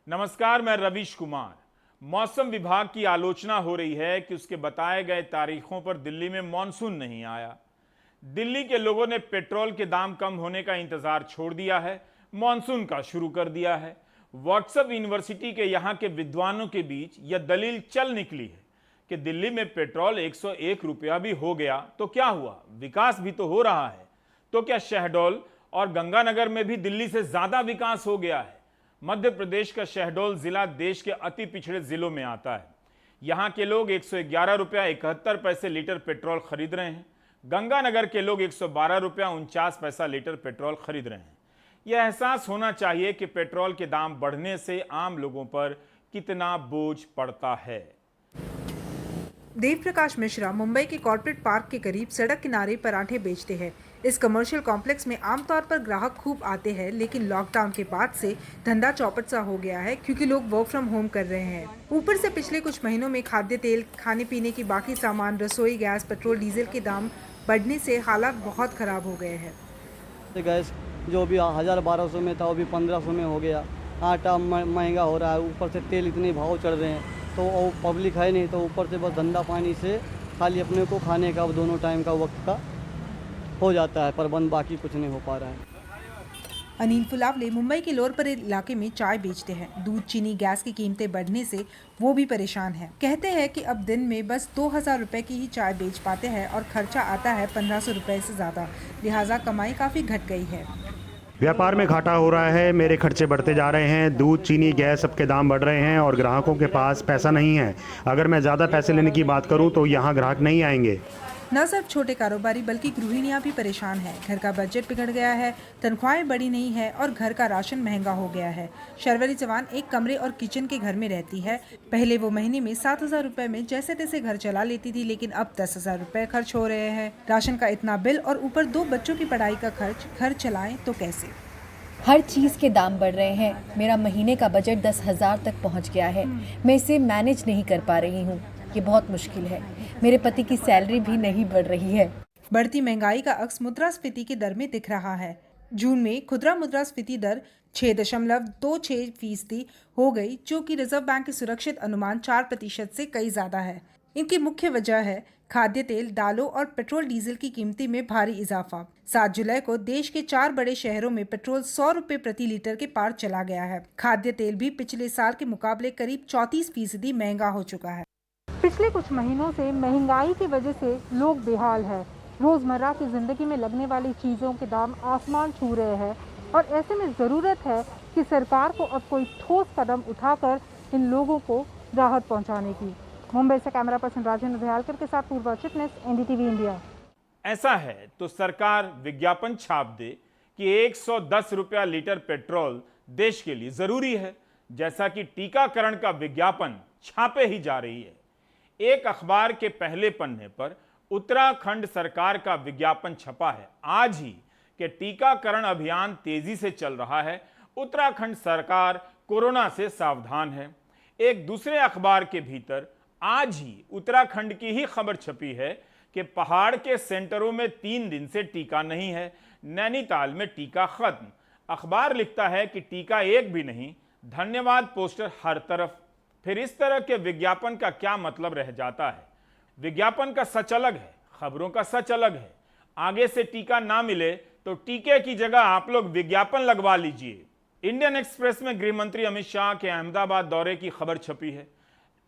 नमस्कार, मैं रवीश कुमार। मौसम विभाग की आलोचना हो रही है कि उसके बताए गए तारीखों पर दिल्ली में मॉनसून नहीं आया। दिल्ली के लोगों ने पेट्रोल के दाम कम होने का इंतजार छोड़ दिया है, मॉनसून का शुरू कर दिया है। व्हाट्सएप यूनिवर्सिटी के यहाँ के विद्वानों के बीच यह दलील चल निकली है कि दिल्ली में पेट्रोल 101 रुपया भी हो गया तो क्या हुआ, विकास भी तो हो रहा है। तो क्या शहडोल और गंगानगर में भी दिल्ली से ज्यादा विकास हो गया है? मध्य प्रदेश का शहडोल जिला देश के अति पिछड़े जिलों में आता है। यहां के लोग 111 रुपया 71 पैसे लीटर पेट्रोल खरीद रहे हैं। गंगानगर के लोग 112 रुपया 49 पैसा लीटर पेट्रोल खरीद रहे हैं। यह एहसास होना चाहिए कि पेट्रोल के दाम बढ़ने से आम लोगों पर कितना बोझ पड़ता है। देव प्रकाश मिश्रा मुंबई के कॉर्पोरेट पार्क के करीब सड़क किनारे पराठे बेचते हैं। इस कमर्शियल कॉम्प्लेक्स में आमतौर पर ग्राहक खूब आते हैं, लेकिन लॉकडाउन के बाद से धंधा चौपट सा हो गया है क्योंकि लोग वर्क फ्रॉम होम कर रहे हैं। ऊपर से पिछले कुछ महीनों में खाद्य तेल, खाने पीने की बाकी सामान, रसोई गैस, पेट्रोल, डीजल के दाम बढ़ने से हालात बहुत खराब हो गए हैं। गैस जो भी 1000-1200 में था वो भी 1500 में हो गया। आटा महंगा हो रहा है, ऊपर से तेल इतने भाव चढ़ रहे हैं, तो वो पब्लिक है नहीं, तो ऊपर से बस धंधा पानी से खाली अपने को खाने का दोनों टाइम का वक्त का हो जाता है, प्रबंध बाकी कुछ नहीं हो पा रहा है। अनिल फुलावले मुंबई के लोअर परेल इलाके में चाय बेचते हैं। दूध, चीनी, गैस की कीमतें बढ़ने से वो भी परेशान हैं। कहते हैं कि अब दिन में बस 2000 रुपए की ही चाय बेच पाते हैं और खर्चा आता है 1500 रुपए से ज़्यादा, लिहाजा कमाई काफ़ी घट गई है। व्यापार में घाटा हो रहा है, मेरे खर्चे बढ़ते जा रहे हैं। दूध, चीनी, गैस सबके दाम बढ़ रहे हैं और ग्राहकों के पास पैसा नहीं है। अगर मैं ज़्यादा पैसे लेने की बात करूं तो यहाँ ग्राहक नहीं आएंगे। न सिर्फ छोटे कारोबारी बल्कि गृहिणियां भी परेशान हैं। घर का बजट बिगड़ गया है, तनख्वाहें बढ़ी नहीं है और घर का राशन महंगा हो गया है। शर्वरी चौहान एक कमरे और किचन के घर में रहती है। पहले वो महीने में 7000 रुपए में जैसे तैसे घर चला लेती थी, लेकिन अब 10,000 रुपए खर्च हो रहे हैं। राशन का इतना बिल और ऊपर 2 बच्चों की पढ़ाई का खर्च, घर चलाएं तो कैसे? हर चीज़ के दाम बढ़ रहे हैं। मेरा महीने का बजट 10,000 तक पहुंच गया है। मैं इसे मैनेज नहीं कर पा रही हूं। ये बहुत मुश्किल है। मेरे पति की सैलरी भी नहीं बढ़ रही है। बढ़ती महंगाई का अक्स मुद्रास्फीति की दर में दिख रहा है। जून में खुदरा मुद्रास्फीति दर 6.26% हो गई, जो कि रिजर्व बैंक के सुरक्षित अनुमान 4% से कई ज्यादा है। इनकी मुख्य वजह है खाद्य तेल, दालों और पेट्रोल डीजल की कीमती में भारी इजाफा। 7 जुलाई को देश के 4 बड़े शहरों में पेट्रोल 100 रुपए प्रति लीटर के पार चला गया है। खाद्य तेल भी पिछले साल के मुकाबले करीब 34% महंगा हो चुका है। पिछले कुछ महीनों से महंगाई की वजह से लोग बेहाल है। रोजमर्रा की जिंदगी में लगने वाली चीजों के दाम आसमान छू रहे हैं और ऐसे में जरूरत है कि सरकार को अब कोई ठोस कदम उठाकर इन लोगों को राहत पहुंचाने की। मुंबई से कैमरा पर्सन राजेंद्र दयालकर के साथ पूर्वा चिटनेस, एनडीटीवी इंडिया। ऐसा है तो सरकार विज्ञापन छाप दे कि 110 रुपया लीटर पेट्रोल देश के लिए जरूरी है, जैसा कि टीकाकरण का विज्ञापन छापे ही जा रही है। एक अखबार के पहले पन्ने पर उत्तराखंड सरकार का विज्ञापन छपा है आज ही कि टीकाकरण अभियान तेजी से चल रहा है, उत्तराखंड सरकार कोरोना से सावधान है। एक दूसरे अखबार के भीतर आज ही उत्तराखंड की ही खबर छपी है कि पहाड़ के सेंटरों में 3 दिन से टीका नहीं है, नैनीताल में टीका खत्म। अखबार लिखता है कि टीका एक भी नहीं, धन्यवाद पोस्टर हर तरफ। फिर इस तरह के विज्ञापन का क्या मतलब रह जाता है? विज्ञापन का सच अलग है, खबरों का सच अलग है। आगे से टीका ना मिले तो टीके की जगह आप लोग विज्ञापन लगवा लीजिए। इंडियन एक्सप्रेस में गृह मंत्री अमित शाह के अहमदाबाद दौरे की खबर छपी है।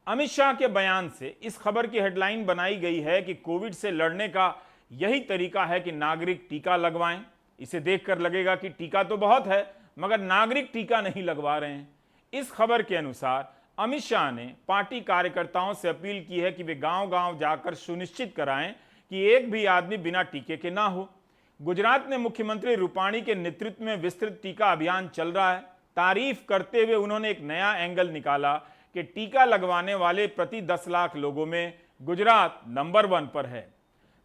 अमित शाह के बयान से इस खबर की हेडलाइन बनाई गई है कि कोविड से लड़ने का यही तरीका है कि नागरिक टीका लगवाएं। इसे देखकर लगेगा कि टीका तो बहुत है मगर नागरिक टीका नहीं लगवा रहे हैं। इस खबर के अनुसार अमित शाह ने पार्टी कार्यकर्ताओं से अपील की है कि वे गांव-गांव जाकर सुनिश्चित कराएं कि एक भी आदमी बिना टीके के ना हो। गुजरात में मुख्यमंत्री रूपाणी के नेतृत्व में विस्तृत टीका अभियान चल रहा है। तारीफ करते हुए उन्होंने एक नया एंगल निकाला कि टीका लगवाने वाले प्रति 10 लाख लोगों में गुजरात नंबर 1 पर है।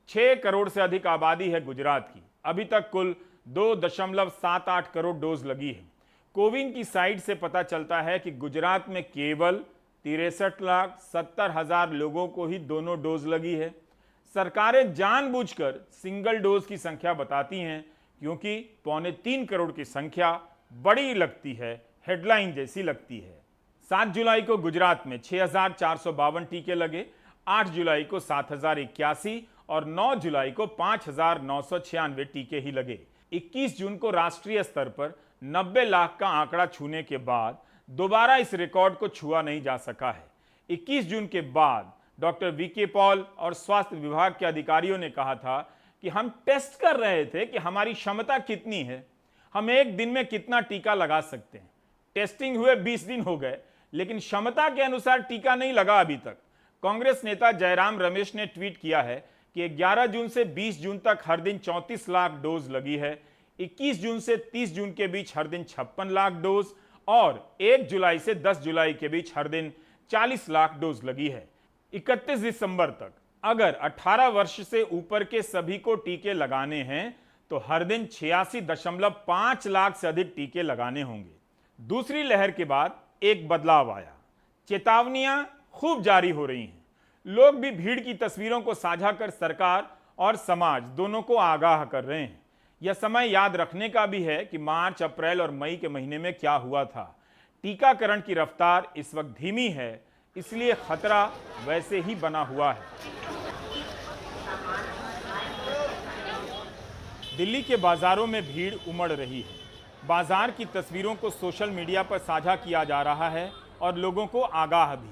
6 करोड़ से अधिक आबादी है गुजरात की। अभी तक कुल 2.78 करोड़ डोज लगी है। कोविन की साइट से पता चलता है कि गुजरात में केवल 63,70,000 लोगों को ही दोनों डोज लगी है। सरकारें जानबूझकर सिंगल डोज की संख्या बताती हैं क्योंकि 2.25 करोड़ की संख्या बड़ी लगती है हेडलाइन जैसी लगती है। 7 जुलाई को गुजरात में 6,452 टीके लगे, 8 जुलाई को 7,081 और 9 जुलाई को 5,996 टीके ही लगे। 21 जून को राष्ट्रीय स्तर पर 90 लाख का आंकड़ा छूने के बाद दोबारा इस रिकॉर्ड को छुआ नहीं जा सका है। 21 जून के बाद डॉक्टर वीके पॉल और स्वास्थ्य विभाग के अधिकारियों ने कहा था कि हम टेस्ट कर रहे थे कि हमारी क्षमता कितनी है, हम एक दिन में कितना टीका लगा सकते हैं। टेस्टिंग हुए 20 दिन हो गए, लेकिन क्षमता के अनुसार टीका नहीं लगा अभी तक। कांग्रेस नेता जयराम रमेश ने ट्वीट किया है कि 11 जून से 20 जून तक हर दिन 34 लाख डोज लगी है, 21 जून से 30 जून के बीच हर दिन 56 लाख डोज और 1 जुलाई से 10 जुलाई के बीच हर दिन 40 लाख डोज लगी है। 31 दिसंबर तक अगर 18 वर्ष से ऊपर के सभी को टीके लगाने हैं तो हर दिन 86.5 लाख से अधिक टीके लगाने होंगे। दूसरी लहर के बाद एक बदलाव आया, चेतावनियां खूब जारी हो रही हैं। लोग भी भीड़ की तस्वीरों को साझा कर सरकार और समाज दोनों को आगाह कर रहे हैं। यह समय याद रखने का भी है कि मार्च, अप्रैल और मई के महीने में क्या हुआ था। टीकाकरण की रफ्तार इस वक्त धीमी है, इसलिए खतरा वैसे ही बना हुआ है। दिल्ली के बाजारों में भीड़ उमड़ रही है। बाजार की तस्वीरों को सोशल मीडिया पर साझा किया जा रहा है और लोगों को आगाह भी।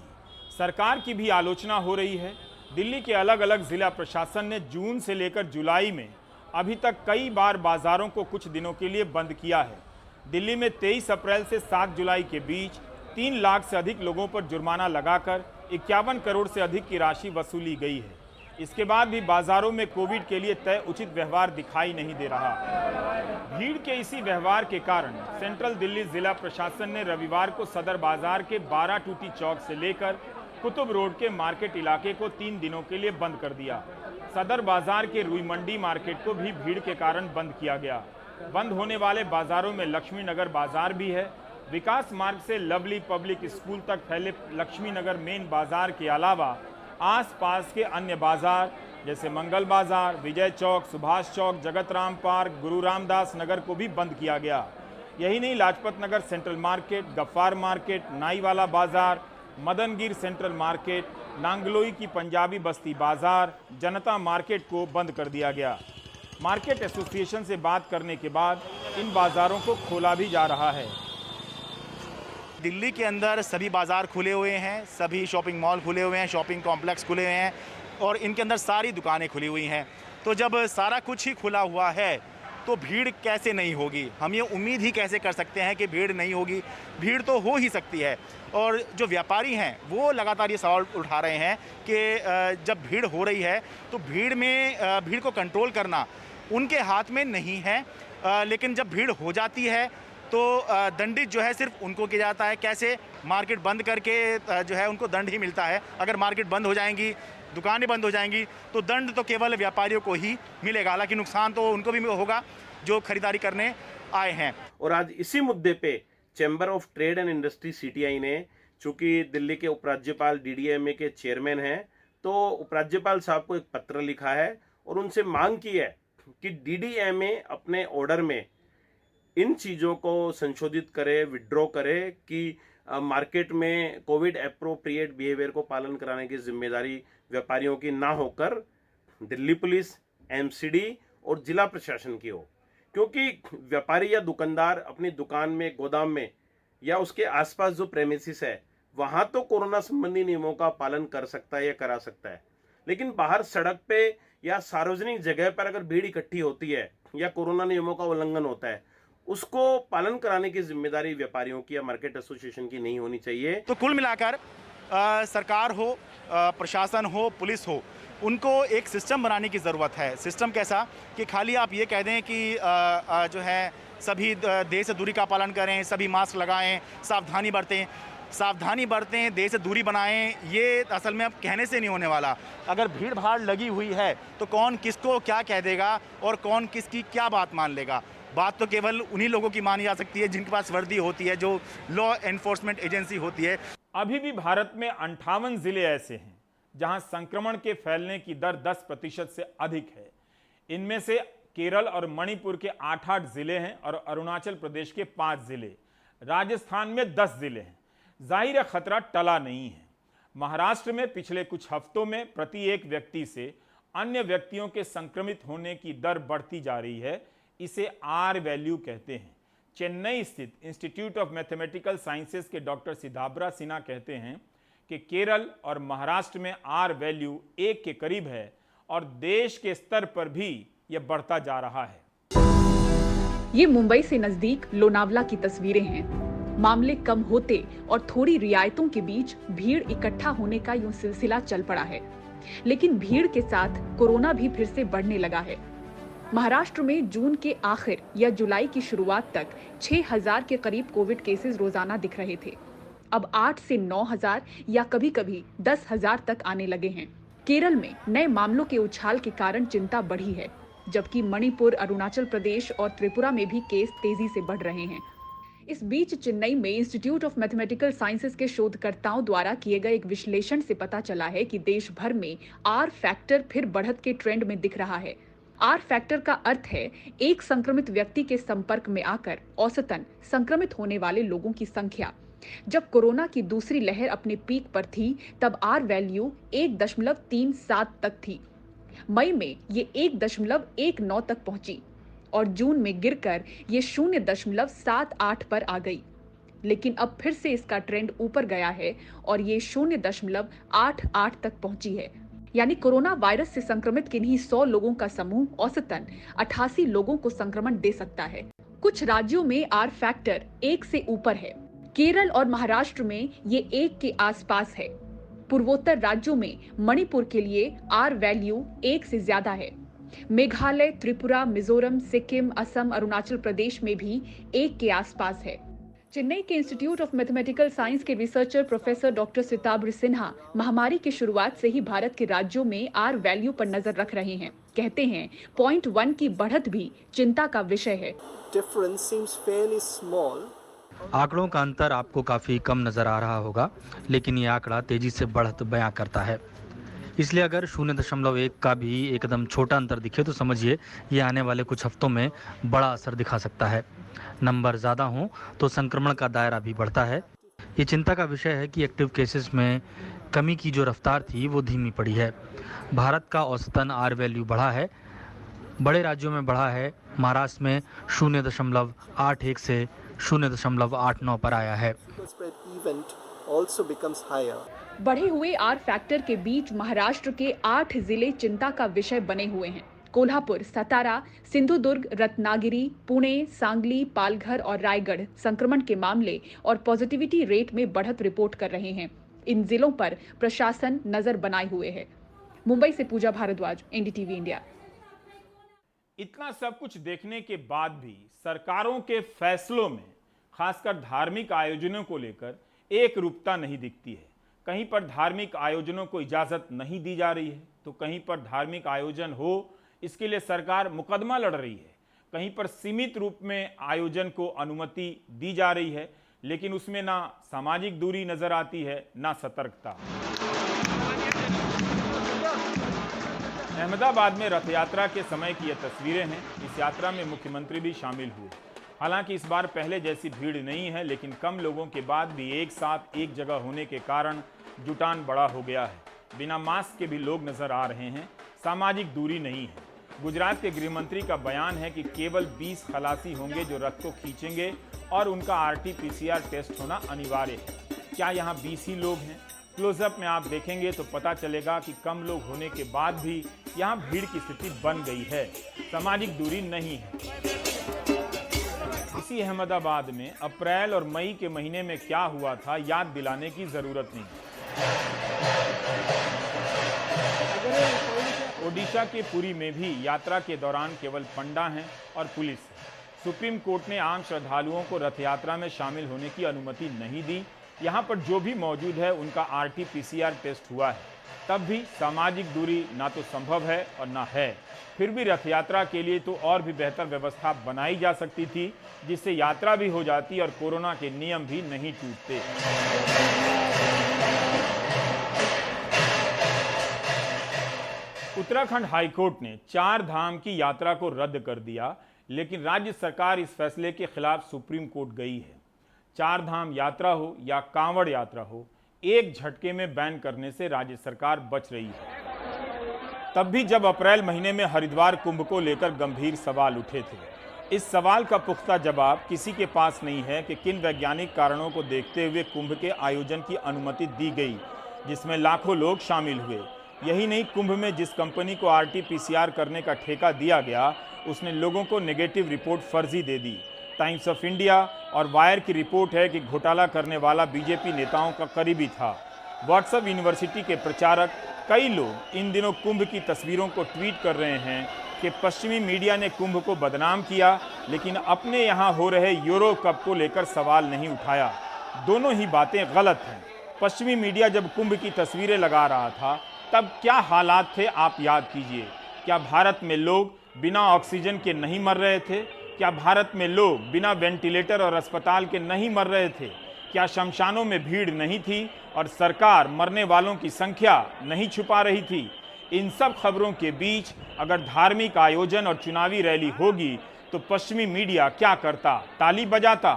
सरकार की भी आलोचना हो रही है। दिल्ली के अलग अलग जिला प्रशासन ने जून से लेकर जुलाई में अभी तक कई बार बाजारों को कुछ दिनों के लिए बंद किया है। दिल्ली में 23 अप्रैल से 7 जुलाई के बीच 3 लाख से अधिक लोगों पर जुर्माना लगाकर 51 करोड़ से अधिक की राशि वसूली गई है। इसके बाद भी बाजारों में कोविड के लिए तय उचित व्यवहार दिखाई नहीं दे रहा। भीड़ के इसी व्यवहार के कारण सेंट्रल दिल्ली जिला प्रशासन ने रविवार को सदर बाजार के 12 टूटी चौक से लेकर कुतुब रोड के मार्केट इलाके को 3 दिनों के लिए बंद कर दिया। सदर बाजार के रुई मंडी मार्केट को भी भीड़ के कारण बंद किया गया। बंद होने वाले बाजारों में लक्ष्मी नगर बाजार भी है। विकास मार्ग से लवली पब्लिक स्कूल तक फैले लक्ष्मी नगर मेन बाजार के अलावा आसपास के अन्य बाजार जैसे मंगल बाजार, विजय चौक, सुभाष चौक, जगत राम पार्क, गुरु रामदास नगर को भी बंद किया गया। यही नहीं, Lajpat Nagar central market, Gaffar market, नाईवाला बाजार, मदनगिर सेंट्रल मार्केट, नांगलोई की पंजाबी बस्ती बाजार, जनता मार्केट को बंद कर दिया गया। मार्केट एसोसिएशन से बात करने के बाद इन बाजारों को खोला भी जा रहा है। दिल्ली के अंदर सभी बाज़ार खुले हुए हैं, सभी शॉपिंग मॉल खुले हुए हैं, शॉपिंग कॉम्प्लेक्स खुले हुए हैं और इनके अंदर सारी दुकानें खुली हुई हैं। तो जब सारा कुछ ही खुला हुआ है तो भीड़ कैसे नहीं होगी? हम ये उम्मीद ही कैसे कर सकते हैं कि भीड़ नहीं होगी? भीड़ तो हो ही सकती है। और जो व्यापारी हैं वो लगातार ये सवाल उठा रहे हैं कि जब भीड़ हो रही है तो भीड़ को कंट्रोल करना उनके हाथ में नहीं है, लेकिन जब भीड़ हो जाती है तो दंडित जो है सिर्फ उनको किया जाता है। कैसे? मार्केट बंद करके जो है उनको दंड ही मिलता है। अगर मार्केट बंद हो जाएंगी, दुकानें बंद हो जाएंगी तो दंड तो केवल व्यापारियों को ही मिलेगा, हालांकि नुकसान तो उनको भी होगा जो खरीदारी करने आए हैं। और आज इसी मुद्दे पे chamber of trade and industry CTI ने, चूंकि दिल्ली के उपराज्यपाल डीडीएमए के चेयरमैन हैं, तो उपराज्यपाल साहब को एक पत्र लिखा है और उनसे मांग की है कि डीडीएमए अपने ऑर्डर में इन चीज़ों को संशोधित करे, विड्रॉ करे कि मार्केट में कोविड एप्रोप्रिएट बिहेवियर को पालन कराने की जिम्मेदारी व्यापारियों की ना होकर दिल्ली पुलिस, एमसीडी और जिला प्रशासन की हो। क्योंकि व्यापारी या दुकानदार अपनी दुकान में, गोदाम में या उसके आसपास जो प्रेमिसिस है वहां तो कोरोना संबंधी नियमों का पालन कर सकता है या करा सकता है, लेकिन बाहर सड़क पे या सार्वजनिक जगह पर अगर भीड़ इकट्ठी होती है या कोरोना नियमों का उल्लंघन होता है, उसको पालन कराने की जिम्मेदारी व्यापारियों की या मार्केट एसोसिएशन की नहीं होनी चाहिए। तो कुल मिलाकर सरकार हो, प्रशासन हो, पुलिस हो, उनको एक सिस्टम बनाने की ज़रूरत है। सिस्टम कैसा कि खाली आप ये कह दें कि जो है सभी देह से दूरी का पालन करें, सभी मास्क लगाएं, सावधानी बरतें, देह से दूरी बनाएं, ये असल में अब कहने से नहीं होने वाला। अगर भीड़ भाड़ लगी हुई है तो कौन किसको क्या कह देगा और कौन किसकी क्या बात मान लेगा? बात तो केवल उन्हीं लोगों की मानी जा सकती है जिनके पास वर्दी होती है, जो लॉ एनफोर्समेंट एजेंसी होती है। अभी भी भारत में 58 जिले ऐसे हैं जहां संक्रमण के फैलने की दर 10% से अधिक है। इनमें से केरल और मणिपुर के 8-8 जिले हैं और अरुणाचल प्रदेश के 5 जिले। राजस्थान में 10 जिले हैं। जाहिर है खतरा टला नहीं है। महाराष्ट्र में पिछले कुछ हफ्तों में प्रति एक व्यक्ति से अन्य व्यक्तियों के संक्रमित होने की दर बढ़ती जा रही है। इसे आर वैल्यू कहते हैं। चेन्नई स्थित इंस्टीट्यूट ऑफ मैथमेटिकल साइंसेज के डॉक्टर सिद्धाब्रा सिन्हा कहते हैं कि केरल और महाराष्ट्र में आर वैल्यू 1 के करीब है और देश के स्तर पर भी यह बढ़ता जा रहा है। ये मुंबई से नजदीक लोनावला की तस्वीरें हैं। मामले कम होते और थोड़ी रियायतों के बीच भीड़ इकट्ठा होने का यूं सिलसिला चल पड़ा है, लेकिन भीड़ के साथ कोरोना भी फिर से बढ़ने लगा है। महाराष्ट्र में जून के आखिर या जुलाई की शुरुआत तक 6,000 के करीब कोविड केसेस रोजाना दिख रहे थे। अब 8 से 9,000 या कभी कभी 10,000 तक आने लगे हैं। केरल में नए मामलों के उछाल के कारण चिंता बढ़ी है, जबकि मणिपुर, अरुणाचल प्रदेश और त्रिपुरा में भी केस तेजी से बढ़ रहे हैं। इस बीच चेन्नई में इंस्टीट्यूट ऑफ मैथमेटिकल साइंसेज के शोधकर्ताओं द्वारा किए गए एक विश्लेषण से पता चला है कि देश भर में आर फैक्टर फिर बढ़त के ट्रेंड में दिख रहा है। आर फैक्टर का अर्थ है एक संक्रमित व्यक्ति के संपर्क में आकर औसतन संक्रमित होने वाले लोगों की संख्या। जब कोरोना की दूसरी लहर अपने पीक पर थी तब आर वैल्यू 1.37 तक थी। मई में ये 1.19 तक पहुंची और जून में गिरकर ये 0.78 पर आ गई। लेकिन अब फिर से इसका ट्रेंड ऊपर गया है और ये 0.88 तक पहुंची है। यानी कोरोना वायरस से संक्रमित किन्हीं 100 लोगों का समूह औसतन 88 लोगों को संक्रमण दे सकता है। कुछ राज्यों में आर फैक्टर 1 से ऊपर है। केरल और महाराष्ट्र में ये 1 के आसपास है। पूर्वोत्तर राज्यों में मणिपुर के लिए आर वैल्यू 1 से ज्यादा है। मेघालय, त्रिपुरा, मिजोरम, सिक्किम, असम, अरुणाचल प्रदेश में भी 1 के आसपास है। चेन्नई के इंस्टीट्यूट ऑफ मैथमेटिकल साइंस के रिसर्चर प्रोफेसर डॉक्टर सिद्धाब्रा सिन्हा महामारी की शुरुआत से ही भारत के राज्यों में आर वैल्यू पर नजर रख रहे हैं। कहते हैं 0.1 की बढ़त भी चिंता का विषय है। आंकड़ों का अंतर आपको काफ़ी कम नज़र आ रहा होगा, लेकिन ये आंकड़ा तेज़ी से बढ़त बयां करता है। इसलिए अगर 0.1 का भी एकदम छोटा अंतर दिखे तो समझिए ये आने वाले कुछ हफ्तों में बड़ा असर दिखा सकता है। नंबर ज़्यादा हो तो संक्रमण का दायरा भी बढ़ता है। ये चिंता का विषय है कि एक्टिव केसेस में कमी की जो रफ्तार थी वो धीमी पड़ी है। भारत का औसतन आर वैल्यू बढ़ा है, बड़े राज्यों में बढ़ा है। महाराष्ट्र में 0.81 से 0.89 पर आया है। बढ़े हुए आर फैक्टर के बीच महाराष्ट्र के 8 जिले चिंता का विषय बने हुए हैं। कोल्हापुर, सतारा, सिंधुदुर्ग, रत्नागिरी, पुणे, सांगली, पालघर और रायगढ़ संक्रमण के मामले और पॉजिटिविटी रेट में बढ़त रिपोर्ट कर रहे हैं। इन जिलों पर प्रशासन नजर बनाए हुए है। मुंबई से पूजा भारद्वाज, एनडीटीवी इंडिया। इतना सब कुछ देखने के बाद भी सरकारों के फैसलों में खासकर धार्मिक आयोजनों को लेकर एक रूपता नहीं दिखती है। कहीं पर धार्मिक आयोजनों को इजाजत नहीं दी जा रही है तो कहीं पर धार्मिक आयोजन हो इसके लिए सरकार मुकदमा लड़ रही है। कहीं पर सीमित रूप में आयोजन को अनुमति दी जा रही है, लेकिन उसमें ना सामाजिक दूरी नजर आती है ना सतर्कता। अहमदाबाद में रथ यात्रा के समय की ये तस्वीरें हैं। इस यात्रा में मुख्यमंत्री भी शामिल हुए। हालांकि इस बार पहले जैसी भीड़ नहीं है, लेकिन कम लोगों के बाद भी एक साथ एक जगह होने के कारण जुटान बड़ा हो गया है। बिना मास्क के भी लोग नजर आ रहे हैं। सामाजिक दूरी नहीं है। गुजरात के गृह मंत्री का बयान है कि केवल 20 खलासी होंगे जो रथ को खींचेंगे और उनका RT-PCR टेस्ट होना अनिवार्य है। क्या यहाँ 20 ही लोग हैं? क्लोजअप में आप देखेंगे तो पता चलेगा कि कम लोग होने के बाद भी यहाँ भीड़ की स्थिति बन गई है। सामाजिक दूरी नहीं है। इसी अहमदाबाद में अप्रैल और मई के महीने में क्या हुआ था याद दिलाने की जरूरत नहीं। ओडिशा के पुरी में भी यात्रा के दौरान केवल पंडा हैं और पुलिस है। सुप्रीम कोर्ट ने आम श्रद्धालुओं को रथ यात्रा में शामिल होने की अनुमति नहीं दी। यहाँ पर जो भी मौजूद है उनका RT-PCR टेस्ट हुआ है। तब भी सामाजिक दूरी ना तो संभव है और ना है। फिर भी रथ यात्रा के लिए तो और भी बेहतर व्यवस्था बनाई जा सकती थी, जिससे यात्रा भी हो जाती और कोरोना के नियम भी नहीं टूटते। उत्तराखंड हाईकोर्ट ने 4 धाम की यात्रा को रद्द कर दिया, लेकिन राज्य सरकार इस फैसले के खिलाफ सुप्रीम कोर्ट गई है। चार धाम यात्रा हो या कांवड़ यात्रा हो, एक झटके में बैन करने से राज्य सरकार बच रही है। तब भी जब अप्रैल महीने में हरिद्वार कुंभ को लेकर गंभीर सवाल उठे थे, इस सवाल का पुख्ता जवाब किसी के पास नहीं है कि किन वैज्ञानिक कारणों को देखते हुए कुंभ के आयोजन की अनुमति दी गई, जिसमें लाखों लोग शामिल हुए। यही नहीं, कुंभ में जिस कंपनी को RT-PCR करने का ठेका दिया गया, उसने लोगों को नेगेटिव रिपोर्ट फर्जी दे दी। टाइम्स ऑफ इंडिया और वायर की रिपोर्ट है कि घोटाला करने वाला बीजेपी नेताओं का करीबी था। व्हाट्सएप यूनिवर्सिटी के प्रचारक कई लोग इन दिनों कुंभ की तस्वीरों को ट्वीट कर रहे हैं कि पश्चिमी मीडिया ने कुंभ को बदनाम किया, लेकिन अपने यहाँ हो रहे यूरो कप को लेकर सवाल नहीं उठाया। दोनों ही बातें गलत हैं। पश्चिमी मीडिया जब कुंभ की तस्वीरें लगा रहा था, तब क्या हालात थे आप याद कीजिए। क्या भारत में लोग बिना ऑक्सीजन के नहीं मर रहे थे? क्या भारत में लोग बिना वेंटिलेटर और अस्पताल के नहीं मर रहे थे? क्या शमशानों में भीड़ नहीं थी और सरकार मरने वालों की संख्या नहीं छुपा रही थी? इन सब खबरों के बीच अगर धार्मिक आयोजन और चुनावी रैली होगी तो पश्चिमी मीडिया क्या करता? ताली बजाता।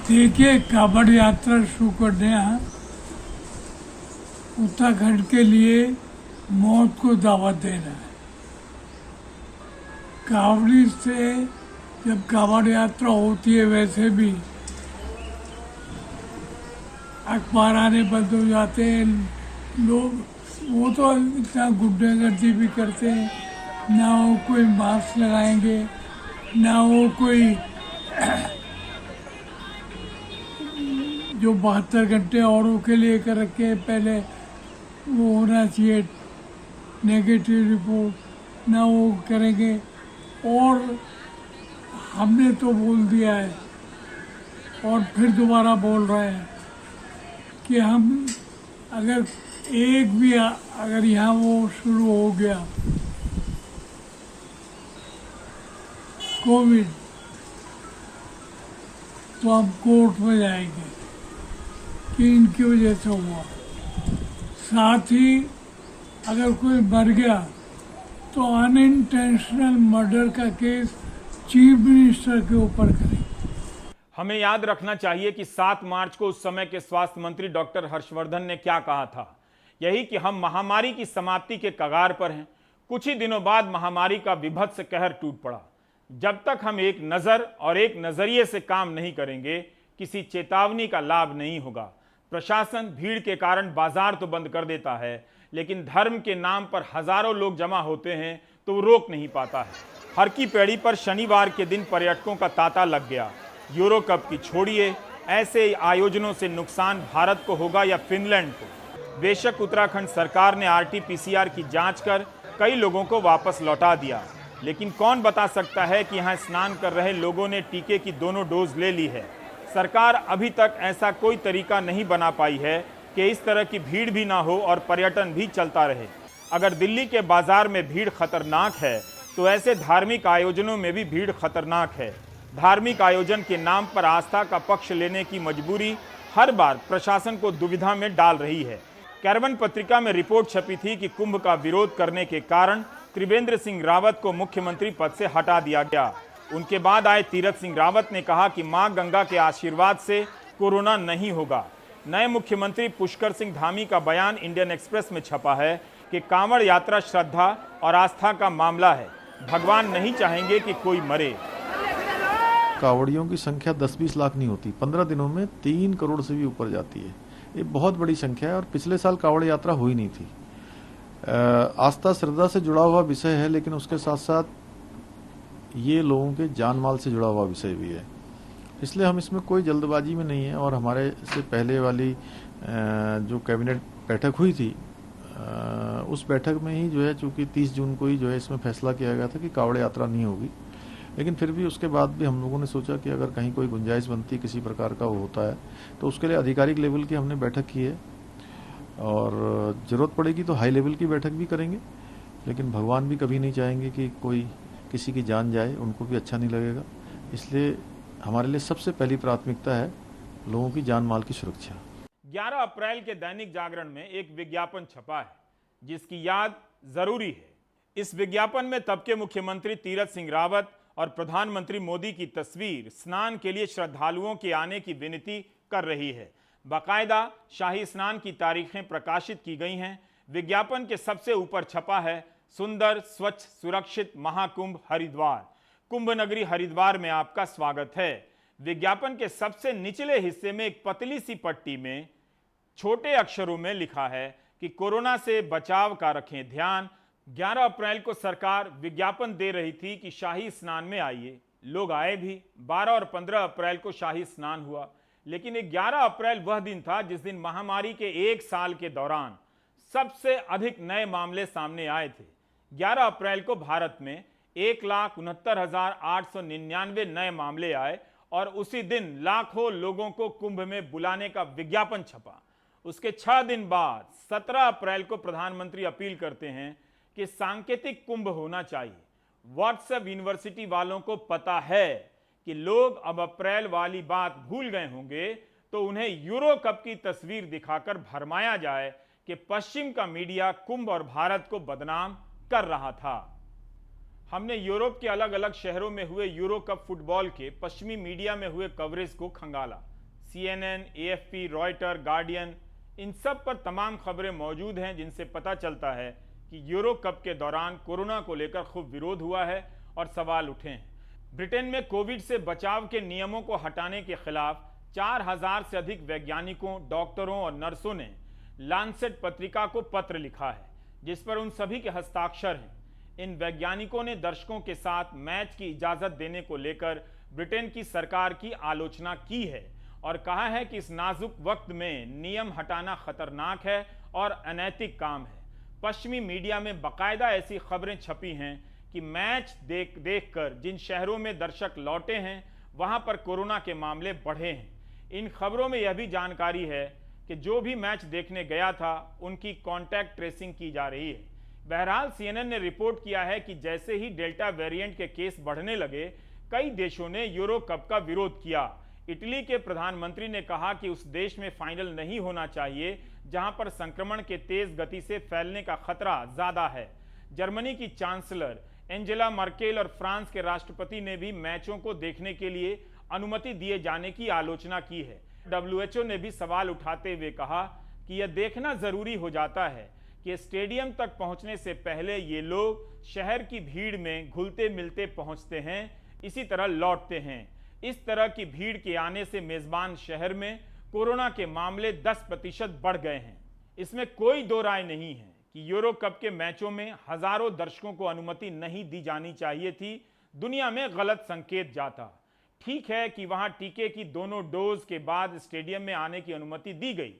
देखिए, कांवड़ यात्रा शुरू करने उत्तराखंड के लिए मौत को दावत देना है। कांवड़ी से जब कांवड़ यात्रा होती है, वैसे भी अखबार आने बंद हो जाते हैं लोग। वो तो इतना गुंडागर्दी भी करते हैं, ना वो कोई मास्क लगाएंगे, ना वो कोई जो 72 घंटे औरों के लिए कर रखे, पहले वो होना चाहिए नेगेटिव रिपोर्ट, ना वो करेंगे। और हमने तो बोल दिया है और फिर दोबारा बोल रहे हैं कि हम अगर एक भी अगर यहाँ वो शुरू हो गया कोविड, तो हम कोर्ट में जाएंगे कि इनकी वजह से हुआ। साथ ही अगर कोई मर गया तो अनइंटेंशनल मर्डर का केस चीफ मिनिस्टर के ऊपर करें। हमें याद रखना चाहिए कि 7 मार्च को उस समय के स्वास्थ्य मंत्री डॉक्टर हर्षवर्धन ने क्या कहा था। यही कि हम महामारी की समाप्ति के कगार पर हैं। कुछ ही दिनों बाद महामारी का विभत्स कहर टूट पड़ा। जब तक हम एक नज़र और एक नज़रिए से काम नहीं करेंगे, किसी चेतावनी का लाभ नहीं होगा। प्रशासन भीड़ के कारण बाजार तो बंद कर देता है, लेकिन धर्म के नाम पर हजारों लोग जमा होते हैं तो वो रोक नहीं पाता है। हर की पैड़ी पर शनिवार के दिन पर्यटकों का तांता लग गया। यूरो कप की छोड़िए, ऐसे आयोजनों से नुकसान भारत को होगा या फिनलैंड को। बेशक उत्तराखंड सरकार ने RT-PCR की जांच कर कई लोगों को वापस लौटा दिया, लेकिन कौन बता सकता है कि यहाँ स्नान कर रहे लोगों ने टीके की दोनों डोज ले ली है। सरकार अभी तक ऐसा कोई तरीका नहीं बना पाई है कि इस तरह की भीड़ भी ना हो और पर्यटन भी चलता रहे। अगर दिल्ली के बाजार में भीड़ खतरनाक है, तो ऐसे धार्मिक आयोजनों में भी भीड़ खतरनाक है। धार्मिक आयोजन के नाम पर आस्था का पक्ष लेने की मजबूरी हर बार प्रशासन को दुविधा में डाल रही है। कैरवन पत्रिका में रिपोर्ट छपी थी कि कुंभ का विरोध करने के कारण त्रिवेंद्र सिंह रावत को मुख्यमंत्री पद से हटा दिया गया। उनके बाद आए तीरथ सिंह रावत ने कहा कि मां गंगा के आशीर्वाद से कोरोना नहीं होगा। नए मुख्यमंत्री पुष्कर सिंह धामी का बयान इंडियन एक्सप्रेस में छपा है कि कांवड़ यात्रा श्रद्धा और आस्था का मामला है। भगवान नहीं चाहेंगे कि कोई मरे। कांवड़ियों की संख्या 10-20 लाख नहीं होती, 15 दिनों में 3 करोड़ से भी ऊपर जाती है। ये बहुत बड़ी संख्या है और पिछले साल कांवड़ यात्रा हुई नहीं थी। आस्था श्रद्धा से जुड़ा हुआ विषय है, लेकिन उसके साथ साथ ये लोगों के जान माल से जुड़ा हुआ विषय भी है। इसलिए हम इसमें कोई जल्दबाजी में नहीं है और हमारे से पहले वाली जो कैबिनेट बैठक हुई थी, उस बैठक में ही जो है, चूंकि 30 जून को ही जो है इसमें फैसला किया गया था कि कांवड़ यात्रा नहीं होगी। लेकिन फिर भी उसके बाद भी हम लोगों ने सोचा कि अगर कहीं कोई गुंजाइश बनती, किसी प्रकार का वो होता है, तो उसके लिए आधिकारिक लेवल की हमने बैठक की है और ज़रूरत पड़ेगी तो हाई लेवल की बैठक भी करेंगे। लेकिन भगवान भी कभी नहीं चाहेंगे कि कोई किसी की जान जाए, उनको भी अच्छा नहीं लगेगा। इसलिए हमारे लिए सबसे पहली प्राथमिकता है लोगों की जान माल की सुरक्षा। 11 अप्रैल के दैनिक जागरण में एक विज्ञापन छपा है जिसकी याद जरूरी है। इस विज्ञापन में तब के मुख्यमंत्री तीरथ सिंह रावत और प्रधानमंत्री मोदी की तस्वीर स्नान के लिए श्रद्धालुओं के आने की विनती कर रही है। बाकायदा शाही स्नान की तारीखें प्रकाशित की गई हैं। विज्ञापन के सबसे ऊपर छपा है सुंदर स्वच्छ सुरक्षित महाकुंभ हरिद्वार। कुंभ नगरी हरिद्वार में आपका स्वागत है। विज्ञापन के सबसे निचले हिस्से में एक पतली सी पट्टी में छोटे अक्षरों में लिखा है कि कोरोना से बचाव का रखें ध्यान। 11 अप्रैल को सरकार विज्ञापन दे रही थी कि शाही स्नान में आइए। लोग आए भी। 12 और 15 अप्रैल को शाही स्नान हुआ, लेकिन 11 अप्रैल वह दिन था जिस दिन महामारी के एक साल के दौरान सबसे अधिक नए मामले सामने आए थे। 11 अप्रैल को भारत में 1,69,899 नए मामले आए और उसी दिन लाखों लोगों को कुंभ में बुलाने का विज्ञापन छपा। उसके 6 दिन बाद 17 अप्रैल को प्रधानमंत्री अपील करते हैं कि सांकेतिक कुंभ होना चाहिए। व्हाट्सएप यूनिवर्सिटी वालों को पता है कि लोग अब अप्रैल वाली बात भूल गए होंगे, तो उन्हें यूरो कप की तस्वीर दिखाकर भरमाया जाए कि पश्चिम का मीडिया कुंभ और भारत को बदनाम कर रहा था। हमने यूरोप के अलग अलग शहरों में हुए यूरो कप फुटबॉल के पश्चिमी मीडिया में हुए कवरेज को खंगाला। CNN, AFP, रॉयटर, गार्डियन, इन सब पर तमाम खबरें मौजूद हैं जिनसे पता चलता है कि यूरो कप के दौरान कोरोना को लेकर खूब विरोध हुआ है और सवाल उठे हैं। ब्रिटेन में कोविड से बचाव के नियमों को हटाने के खिलाफ 4000 से अधिक वैज्ञानिकों, डॉक्टरों और नर्सों ने लांसेट पत्रिका को पत्र लिखा है, जिस पर उन सभी के हस्ताक्षर हैं। इन वैज्ञानिकों ने दर्शकों के साथ मैच की इजाजत देने को लेकर ब्रिटेन की सरकार की आलोचना की है और कहा है कि इस नाजुक वक्त में नियम हटाना खतरनाक है और अनैतिक काम है। पश्चिमी मीडिया में बाकायदा ऐसी खबरें छपी हैं कि मैच देखकर जिन शहरों में दर्शक लौटे हैं वहां पर कोरोना के मामले बढ़े हैं। इन खबरों में यह भी जानकारी है कि जो भी मैच देखने गया था उनकी कॉन्टैक्ट ट्रेसिंग की जा रही है। बहरहाल CNN ने रिपोर्ट किया है कि जैसे ही डेल्टा वेरिएंट के केस बढ़ने लगे, कई देशों ने यूरो कप का विरोध किया। इटली के प्रधानमंत्री ने कहा कि उस देश में फाइनल नहीं होना चाहिए जहां पर संक्रमण के तेज गति से फैलने का खतरा ज्यादा है। जर्मनी की चांसलर एंजेला मर्केल और फ्रांस के राष्ट्रपति ने भी मैचों को देखने के लिए अनुमति दिए जाने की आलोचना की है। WHO ने भी सवाल उठाते हुए कहा कि यह देखना जरूरी हो जाता है कि स्टेडियम तक पहुंचने से पहले ये लोग शहर की भीड़ में घुलते मिलते पहुंचते हैं, इसी तरह लौटते हैं। इस तरह की भीड़ के आने से मेजबान शहर में कोरोना के मामले 10% बढ़ गए हैं। इसमें कोई दो राय नहीं है कि यूरो कप के मैचों में हजारों दर्शकों को अनुमति नहीं दी जानी चाहिए थी। दुनिया में गलत संकेत जाता। ठीक है कि वहां टीके की दोनों डोज के बाद स्टेडियम में आने की अनुमति दी गई,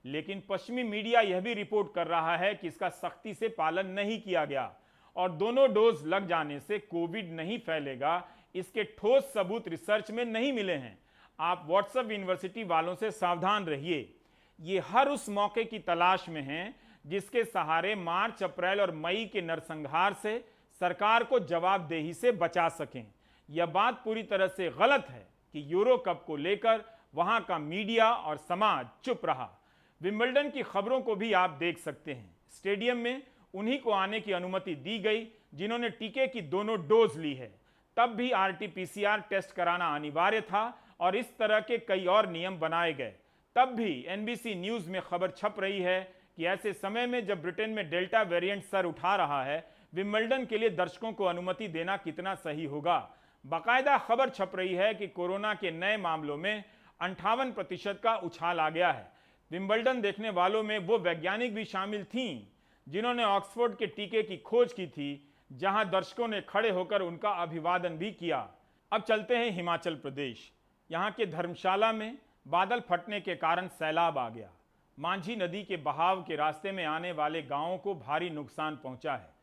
लेकिन पश्चिमी मीडिया यह भी रिपोर्ट कर रहा है कि इसका सख्ती से पालन नहीं किया गया और दोनों डोज लग जाने से कोविड नहीं फैलेगा, इसके ठोस सबूत रिसर्च में नहीं मिले हैं। आप व्हाट्सएप यूनिवर्सिटी वालों से सावधान रहिए। ये हर उस मौके की तलाश में हैं जिसके सहारे मार्च, अप्रैल और मई के नरसंहार से सरकार को जवाबदेही से बचा सकें। यह बात पूरी तरह से गलत है कि यूरो कप को लेकर वहां का मीडिया और समाज चुप रहा। विंबलडन की खबरों को भी आप देख सकते हैं। स्टेडियम में उन्हीं को आने की अनुमति दी गई जिन्होंने टीके की दोनों डोज ली है। तब भी RT-PCR टेस्ट कराना अनिवार्य था और इस तरह के कई और नियम बनाए गए। तब भी NBC न्यूज में खबर छप रही है कि ऐसे समय में जब ब्रिटेन में डेल्टा वेरिएंट सर उठा रहा है, विंबलडन के लिए दर्शकों को अनुमति देना कितना सही होगा। बाकायदा खबर छप रही है कि कोरोना के नए मामलों में 58% का उछाल आ गया है। विंबलडन देखने वालों में वो वैज्ञानिक भी शामिल थीं जिन्होंने ऑक्सफोर्ड के टीके की खोज की थी, जहां दर्शकों ने खड़े होकर उनका अभिवादन भी किया। अब चलते हैं हिमाचल प्रदेश। यहां के धर्मशाला में बादल फटने के कारण सैलाब आ गया। मांझी नदी के बहाव के रास्ते में आने वाले गांवों को भारी नुकसान पहुंचा है।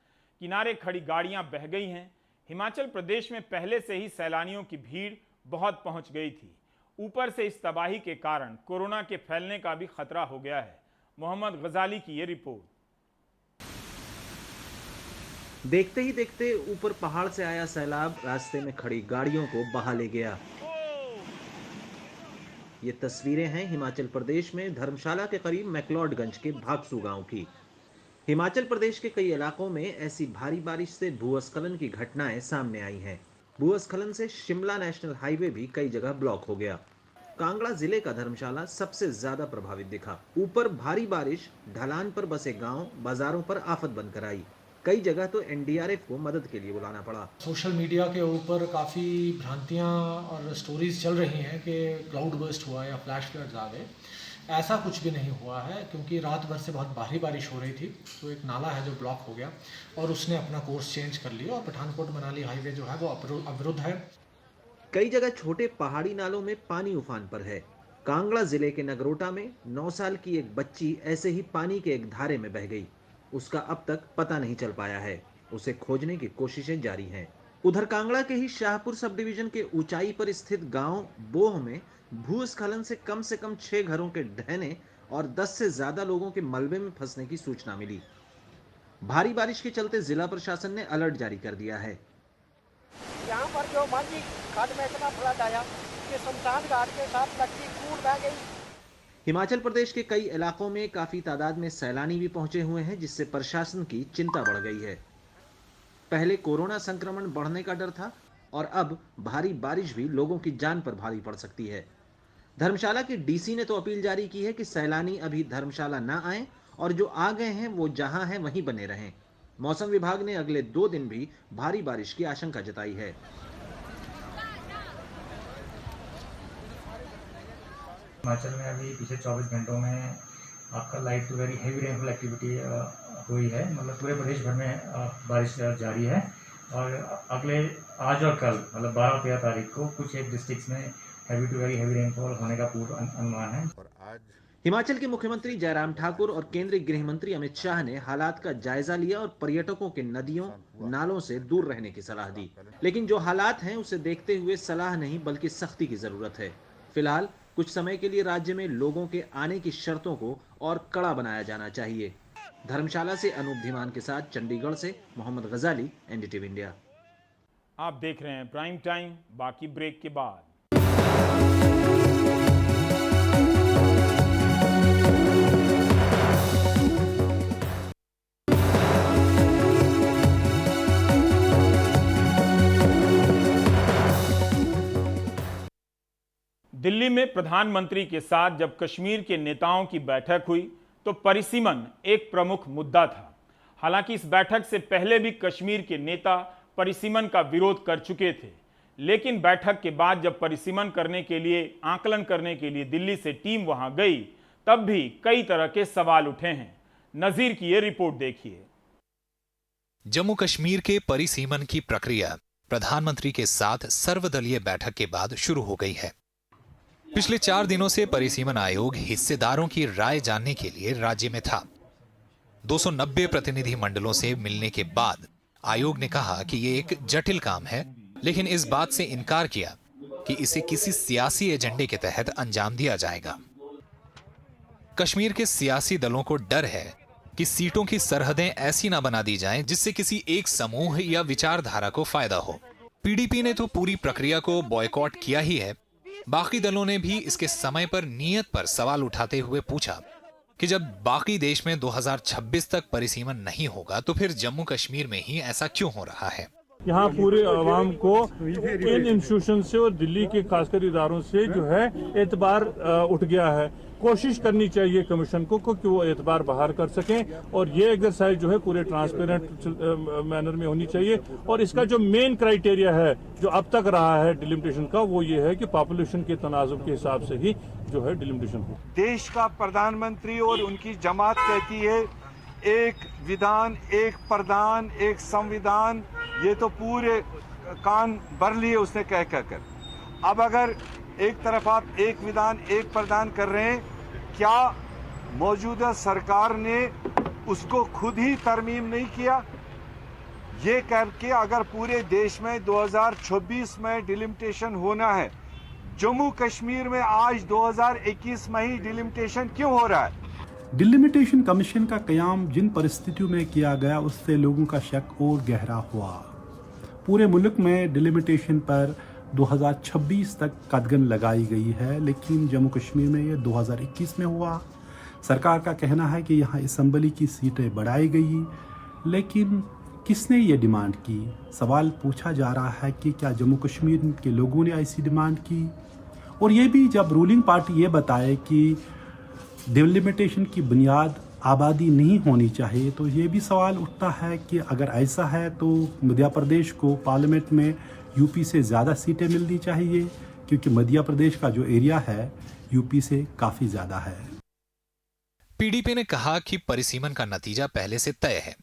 किनारे खड़ी गाड़ियां बह गई हैं। हिमाचल प्रदेश में पहले से ही सैलानियों की भीड़ बहुत पहुंच गई थी। ऊपर से इस तबाही के कारण कोरोना के फैलने का भी खतरा हो गया है। मोहम्मद गजाली की ये रिपोर्ट। देखते ही देखते ऊपर पहाड़ से आया सैलाब रास्ते में खड़ी गाड़ियों को बहा ले गया। ये तस्वीरें हैं हिमाचल प्रदेश में धर्मशाला के करीब मैक्लोडगंज के भागसू गांव की। हिमाचल प्रदेश के कई इलाकों में ऐसी भारी बारिश से भूस्खलन की घटनाएं सामने आई हैं। भूस्खलन से शिमला नेशनल हाईवे भी कई जगह ब्लॉक हो गया। कांगड़ा जिले का धर्मशाला सबसे ज्यादा प्रभावित दिखा। ऊपर भारी बारिश ढलान पर बसे गांव बाजारों पर आफत बनकर आई। कई जगह तो एनडीआरएफ को मदद के लिए बुलाना पड़ा। सोशल मीडिया के ऊपर काफ़ी भ्रांतियां और स्टोरीज चल रही हैं कि क्लाउड बर्स्ट हुआ या फ्लैश फ्लड्स आ गए। ऐसा कुछ भी नहीं हुआ है, क्योंकि रात भर से बहुत भारी बारिश हो रही थी, तो एक नाला है जो ब्लॉक हो गया और उसने अपना कोर्स चेंज कर लिया और पठानकोट मनाली हाईवे जो है वो अवरुद्ध है। कई जगह छोटे पहाड़ी नालों में पानी उफान पर है। कांगड़ा जिले के नगरोटा में 9 साल की एक बच्ची ऐसे ही पानी के एक धारे में बह गई। उसका अब तक पता नहीं चल पाया है। उसे खोजने की कोशिशें जारी हैं। उधर कांगड़ा के ही शाहपुर सब डिवीजन के ऊंचाई पर स्थित गांव बोह में भूस्खलन से कम 6 घरों के ढहने और 10 से ज्यादा लोगों के मलबे में फंसने की सूचना मिली। भारी बारिश के चलते जिला प्रशासन ने अलर्ट जारी कर दिया है। यहाँ पर जो मांझी घाट में इतना फ्लड आया कि शमशान घाट के साथ लगती कूड़ बह गई। हिमाचल प्रदेश के कई इलाकों में काफी तादाद में सैलानी भी पहुंचे हुए हैं, जिससे प्रशासन की चिंता बढ़ गई है। पहले कोरोना संक्रमण बढ़ने का डर था और अब भारी बारिश भी लोगों की जान पर भारी पड़ सकती है। धर्मशाला के डीसी ने तो अपील जारी की है कि सैलानी अभी धर्मशाला ना आए और जो आ गए हैं वो जहां हैं वहीं बने रहें। मौसम विभाग ने अगले 2 दिन भी भारी बारिश की आशंका जताई है। हिमाचल में अभी पिछले 24 घंटों में आपका light to very heavy rainfall activity हुई है। मतलब पूरे प्रदेश भर में बारिश जारी है और अगले आज और कल मतलब 12-13 तारीख को कुछ एक डिस्ट्रिक्ट्स में heavy to very heavy rainfall होने का पूर्व अनुमान है। हिमाचल के मुख्यमंत्री जयराम ठाकुर और केंद्रीय गृह मंत्री अमित शाह ने हालात का जायजा लिया और पर्यटकों के नदियों नालों से दूर रहने की सलाह दी। लेकिन जो हालात हैं उसे देखते हुए सलाह नहीं बल्कि सख्ती की जरूरत है। फिलहाल कुछ समय के लिए राज्य में लोगों के आने की शर्तों को और कड़ा बनाया जाना चाहिए। धर्मशाला से अनूप धीमान के साथ चंडीगढ़ से मोहम्मद गजाली, एनडीटीवी इंडिया। आप देख रहे हैं प्राइम टाइम। बाकी ब्रेक के बाद। दिल्ली में प्रधानमंत्री के साथ जब कश्मीर के नेताओं की बैठक हुई तो परिसीमन एक प्रमुख मुद्दा था। हालांकि इस बैठक से पहले भी कश्मीर के नेता परिसीमन का विरोध कर चुके थे, लेकिन बैठक के बाद जब परिसीमन करने के लिए आकलन करने के लिए दिल्ली से टीम वहां गई तब भी कई तरह के सवाल उठे हैं। नजीर की ये रिपोर्ट देखिए। जम्मू कश्मीर के परिसीमन की प्रक्रिया प्रधानमंत्री के साथ सर्वदलीय बैठक के बाद शुरू हो गई है। पिछले 4 दिनों से परिसीमन आयोग हिस्सेदारों की राय जानने के लिए राज्य में था। 290 प्रतिनिधि मंडलों से मिलने के बाद आयोग ने कहा कि ये एक जटिल काम है, लेकिन इस बात से इनकार किया कि इसे किसी सियासी एजेंडे के तहत अंजाम दिया जाएगा। कश्मीर के सियासी दलों को डर है कि सीटों की सरहदें ऐसी ना बना दी जाएं जिससे किसी एक समूह या विचारधारा को फायदा हो। पीडीपी ने तो पूरी प्रक्रिया को बॉयकॉट किया ही है। बाकी दलों ने भी इसके समय पर नियत पर सवाल उठाते हुए पूछा कि जब बाकी देश में 2026 तक परिसीमन नहीं होगा तो फिर जम्मू कश्मीर में ही ऐसा क्यों हो रहा है। यहाँ पूरे आवाम को इन इंस्टीट्यूशन से और दिल्ली के खासकर इदारों से जो है एतबार उठ गया है। कोशिश करनी चाहिए कमीशन को कि वो एतबार बाहर कर सकें और ये एक्सरसाइज जो है पूरे ट्रांसपेरेंट मैनर में होनी चाहिए। और इसका जो मेन क्राइटेरिया है जो अब तक रहा है डिलिमिटेशन का, वो ये है कि पॉपुलेशन के तनाजुब के हिसाब से ही जो है डिलिमिटेशन हो। देश का प्रधानमंत्री और उनकी जमात कहती है एक विधान, एक प्रधान, एक संविधान। ये तो पूरे कान भर लिए उसने कह कर। अब अगर एक तरफ आप एक विधान एक प्रधान कर रहे हैं, क्या मौजूदा सरकार ने उसको खुद ही तरमीम नहीं किया? ये करके अगर पूरे देश में 2026 में डिलिमिटेशन होना है, जम्मू कश्मीर में आज 2021 में ही डिलिमिटेशन क्यों हो रहा है? डिलिमिटेशन कमीशन का कयाम जिन परिस्थितियों में किया गया उससे लोगों का शक और गहरा हुआ। पूरे मुल्क में डिलिमिटेशन पर 2026 तक कदगन लगाई गई है, लेकिन जम्मू कश्मीर में ये 2021 में हुआ। सरकार का कहना है कि यहाँ असम्बली की सीटें बढ़ाई गई, लेकिन किसने ये डिमांड की? सवाल पूछा जा रहा है कि क्या जम्मू कश्मीर के लोगों ने ऐसी डिमांड की? और ये भी जब रूलिंग पार्टी ये बताए कि डिलिमिटेशन की बुनियाद आबादी नहीं होनी चाहिए, तो ये भी सवाल उठता है कि अगर ऐसा है तो मध्य प्रदेश को पार्लियामेंट में यूपी से ज़्यादा सीटें मिलनी चाहिए, क्योंकि मध्य प्रदेश का जो एरिया है यूपी से काफ़ी ज़्यादा है। पीडीपी ने कहा कि परिसीमन का नतीजा पहले से तय है।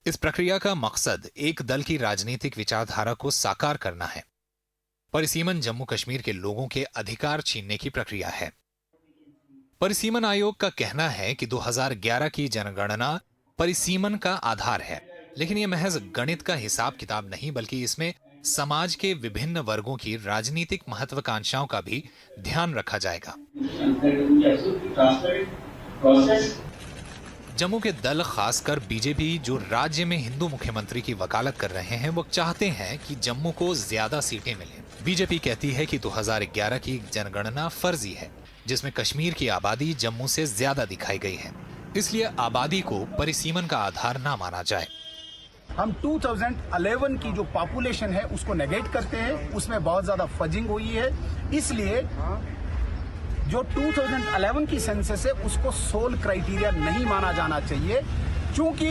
इस प्रक्रिया का मकसद एक दल की राजनीतिक विचारधारा को साकार करना है। परिसीमन जम्मू कश्मीर के लोगों के अधिकार छीनने की प्रक्रिया है। परिसीमन आयोग का कहना है कि 2011 की जनगणना परिसीमन का आधार है, लेकिन यह महज गणित का हिसाब किताब नहीं, बल्कि इसमें समाज के विभिन्न वर्गों की राजनीतिक महत्वाकांक्षाओं का भी ध्यान रखा जाएगा। जम्मू के दल, खासकर बीजेपी, जो राज्य में हिंदू मुख्यमंत्री की वकालत कर रहे हैं, वो चाहते हैं कि जम्मू को ज्यादा सीटें मिलें। बीजेपी कहती है कि 2011 की जनगणना फर्जी है, जिसमें कश्मीर की आबादी जम्मू से ज्यादा दिखाई गई है, इसलिए आबादी को परिसीमन का आधार ना माना जाए। हम 2011 की जो पॉपुलेशन है उसको नेगेट करते हैं, उसमें बहुत ज्यादा फजिंग हुई है, इसलिए जो 2011 की सेंसस है उसको सोल क्राइटेरिया नहीं माना जाना चाहिए, क्योंकि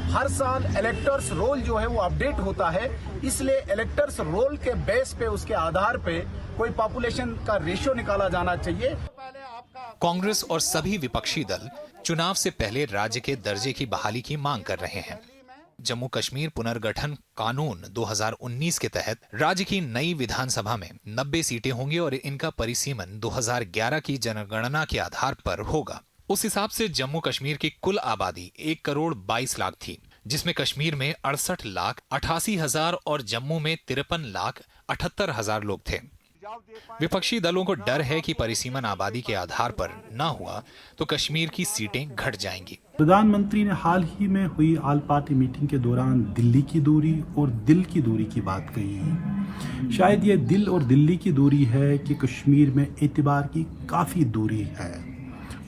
हर साल इलेक्टर्स रोल जो है वो अपडेट होता है, इसलिए इलेक्टर्स रोल के बेस पे, उसके आधार पे कोई पॉपुलेशन का रेशियो निकाला जाना चाहिए। कांग्रेस और सभी विपक्षी दल चुनाव से पहले राज्य के दर्जे की बहाली की मांग कर रहे हैं। जम्मू कश्मीर पुनर्गठन कानून 2019 के तहत राज्य की नई विधानसभा में 90 सीटें होंगी और इनका परिसीमन 2011 की जनगणना के आधार पर होगा। उस हिसाब से जम्मू कश्मीर की कुल आबादी 1 करोड़ 22 लाख थी, जिसमें कश्मीर में 68 लाख 88 हजार और जम्मू में 53 लाख 78 हजार लोग थे। विपक्षी दलों को डर है कि परिसीमन आबादी के आधार पर न हुआ तो कश्मीर की सीटें घट जाएंगी। प्रधानमंत्री ने हाल ही में हुई ऑल पार्टी मीटिंग के दौरान दिल्ली की दूरी और दिल की दूरी की बात कही है। शायद ये दिल और दिल्ली की दूरी है कि कश्मीर में एतबार की काफ़ी दूरी है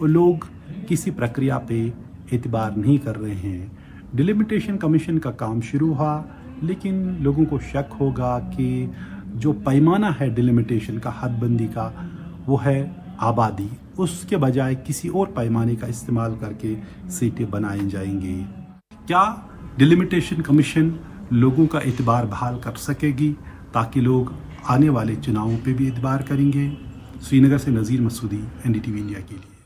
और लोग किसी प्रक्रिया पे एतबार नहीं कर रहे हैं। डिलिमिटेशन कमीशन का काम शुरू हुआ, लेकिन लोगों को शक होगा कि जो पैमाना है डिलिमिटेशन का, हदबंदी का, वो है आबादी, उसके बजाय किसी और पैमाने का इस्तेमाल करके सीटें बनाई जाएंगी। क्या डिलिमिटेशन कमीशन लोगों का एतबार बहाल कर सकेगी ताकि लोग आने वाले चुनावों पे भी एतबार करेंगे? श्रीनगर से नज़ीर मसूदी, NDTV इंडिया के लिए।